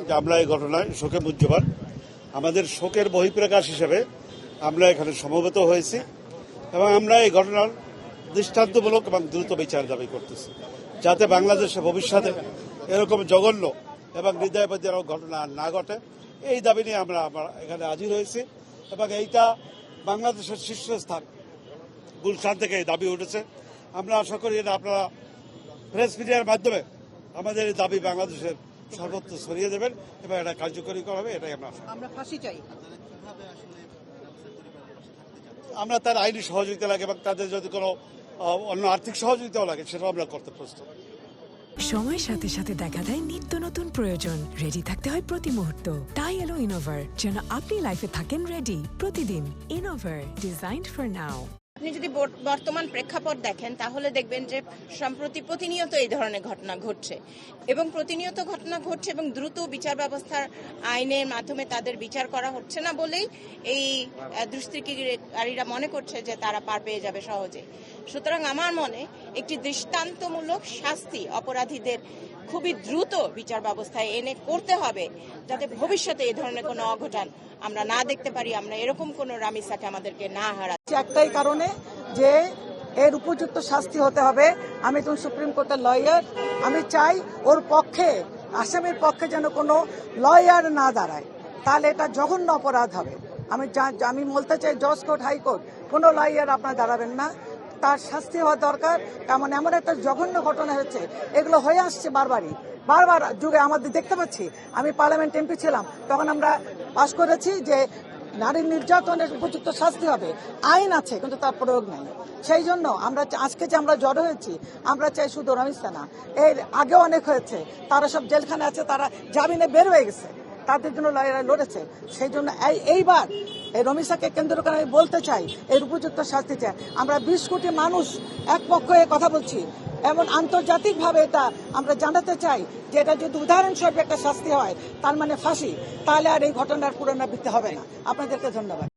যে আমরা এই ঘটনায় শোকে মুহ্যমান। আমাদের শোকের বহিঃপ্রকাশ হিসেবে আমরা এখানে সমবেত হয়েছি এবং আমরা এই ঘটনার দৃষ্টান্তমূলক এবং দ্রুত বিচার দাবি করতেছি, যাতে বাংলাদেশে ভবিষ্যতে এরকম জঘন্য এবং হৃদয়বিদারক ঘটনা না ঘটে। এই দাবি নিয়ে আমরা এখানে হাজির হয়েছি এবং এইটা বাংলাদেশের শীর্ষস্থান গুলশান থেকে এই দাবি উঠেছে। আমরা আশা করি এটা আপনারা প্রেস মিডিয়ার মাধ্যমে আমাদের এই দাবি বাংলাদেশের সর্বত্র ছড়িয়ে দেবেন এবং এটা কার্যকরী করা হবে, এটাই আমরা ফাঁসি চাই। আমরা তার আইনি সহযোগিতা লাগে এবং তাদের যদি কোনো অন্য আর্থিক সহযোগিতাও লাগে সেটাও আমরা করতে প্রস্তুত। সময়ের সাথে সাথে দেখা দেয় নিত্য নতুন প্রয়োজন। রেডি থাকতে হয় প্রতি মুহূর্ত। তাই এলো ইনোভার, যেন আপনি লাইফে থাকেন রেডি প্রতিদিন। Innova, designed for now. আপনি যদি বর্তমান প্রেক্ষাপট দেখেন তাহলে দেখবেন যে সম্প্রতি প্রতিনিয়ত এই ধরনের ঘটনা ঘটছে এবং প্রতিনিয়ত ঘটনা ঘটছে এবং দ্রুত বিচার ব্যবস্থার আইনের মাধ্যমে তাদের বিচার করা হচ্ছে না বলেই এই দুষ্কৃতিকারীরা মনে করছে যে তারা পার পেয়ে যাবে সহজে। সুতরাং আমার মনে একটি দৃষ্টান্তমূলক শাস্তি অপরাধীদের খুবই দ্রুত বিচার ব্যবস্থায় এনে করতে হবে, যাতে ভবিষ্যতে এই ধরনের কোনো অঘটন আমরা না দেখতে পারি, আমরা এরকম কোনো রামিসাকে আমাদেরকে না হারাচ্ছি। একটাই কারণে যে এর উপযুক্ত শাস্তি হতে হবে। আমি তো সুপ্রিম কোর্টের লয়ার, আমি চাই ওর পক্ষে, আসামির পক্ষে যেন কোনো লয়ার না দাঁড়ায়, তাহলে এটা জঘন্য অপরাধ হবে। আমি বলতে চাই জজ কোর্ট, হাইকোর্ট, কোনো লয়ার আপনারা দাঁড়াবেন না, তার শাস্তি হওয়া দরকার। এমন একটা জঘন্য ঘটনা হচ্ছে, এগুলো হয়ে আসছে বারবার যুগে আমাদের দেখতে পাচ্ছি। আমি পার্লামেন্ট এমপি ছিলাম, তখন আমরা পাশ করেছি যে নারী নির্যাতনের উপযুক্ত শাস্তি হবে, আইন আছে কিন্তু তার প্রয়োগ নেই। সেই জন্য আমরা আজকে যে আমরা জড়ো হয়েছি, আমরা চাই শুধু রমিসা না, এর আগেও অনেক হয়েছে, তারা সব জেলখানে আছে, তারা জামিনে বের হয়ে গেছে, তাদের জন্য লড়াই লড়েছে। সেই জন্য এইবার এই রমিসাকে কেন্দ্র করে আমি বলতে চাই, এর উপযুক্ত শাস্তি চাই। আমরা 20 কোটি মানুষ এক পক্ষ হয়ে কথা বলছি, এমন আন্তর্জাতিকভাবে এটা আমরা জানাতে চাই যে এটা যদি উদাহরণস্বরূপ একটা শাস্তি হয়, তার মানে ফাঁসি, তাহলে আর এই ঘটনার পুনরাবৃত্তি হবে না। আপনাদেরকে ধন্যবাদ।